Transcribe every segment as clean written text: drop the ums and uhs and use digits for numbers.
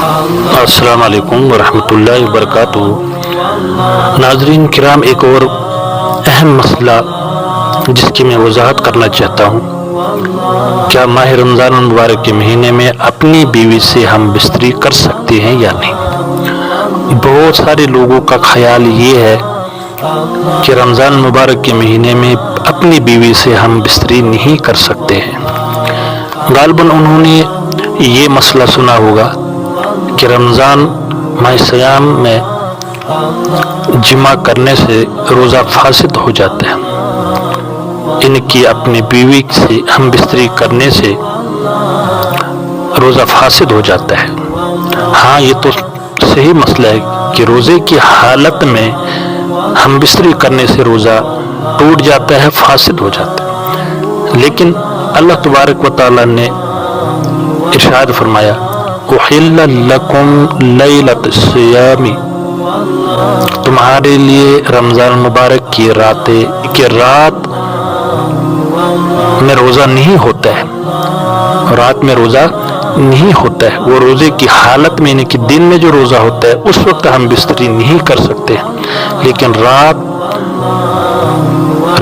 السلام علیکم ورحمۃ اللہ وبرکاتہ۔ ناظرین کرام، ایک اور اہم مسئلہ جس کی میں وضاحت کرنا چاہتا ہوں، کیا ماہ رمضان المبارک کے مہینے میں اپنی بیوی سے ہم بستری کر سکتے ہیں یا نہیں؟ بہت سارے لوگوں کا خیال یہ ہے کہ رمضان المبارک کے مہینے میں اپنی بیوی سے ہم بستری نہیں کر سکتے ہیں۔ غالباً انہوں نے یہ مسئلہ سنا ہوگا کہ رمضان ماہ سیام میں جمع کرنے سے روزہ فاسد ہو جاتا ہے، ان کی اپنی بیوی سے ہم بستری کرنے سے روزہ فاسد ہو جاتا ہے۔ ہاں، یہ تو صحیح مسئلہ ہے کہ روزے کی حالت میں ہم بستری کرنے سے روزہ ٹوٹ جاتا ہے، فاسد ہو جاتا ہے، لیکن اللہ تبارک و تعالیٰ نے ارشاد فرمایا احل لکم لیلۃ الصیام، تمہارے لیے رمضان مبارک کی رات میں روزہ نہیں ہوتا ہے، رات میں روزہ نہیں ہوتا ہے، وہ روزے کی حالت میں، یعنی کہ دن میں جو روزہ ہوتا ہے اس وقت ہم بستری نہیں کر سکتے، لیکن رات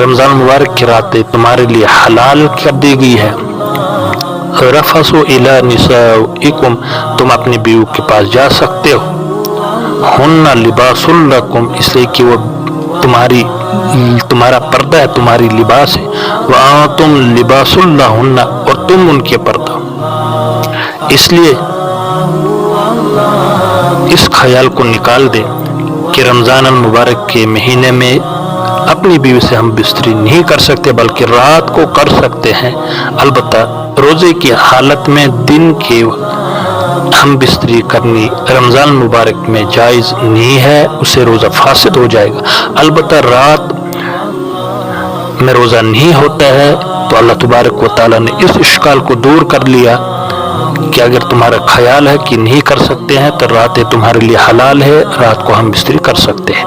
رمضان مبارک کی راتیں تمہارے لیے حلال کر دی گئی ہے۔ رفثوا الی نسائکم، تم اپنی بیوی کے پاس جا سکتے ہو، ہن لباس لکم، اس لیے کہ وہ تمہارا پردہ ہے، تمہاری لباس ہے، وانتم لباس لہن، اور تم ان کے پردہ۔ اس لیے اس خیال کو نکال دیں کہ رمضان المبارک کے مہینے میں اپنی بیوی سے ہم بستری نہیں کر سکتے، بلکہ رات کو کر سکتے ہیں۔ البتہ روزے کی حالت میں دن کے ہم بستری کرنی رمضان مبارک میں جائز نہیں ہے، اسے روزہ فاسد ہو جائے گا۔ البتہ رات میں روزہ نہیں ہوتا ہے تو اللہ تبارک و تعالیٰ نے اس اشکال کو دور کر لیا کہ اگر تمہارا خیال ہے کہ نہیں کر سکتے ہیں تو راتیں تمہارے لیے حلال ہے، رات کو ہم بستری کر سکتے ہیں۔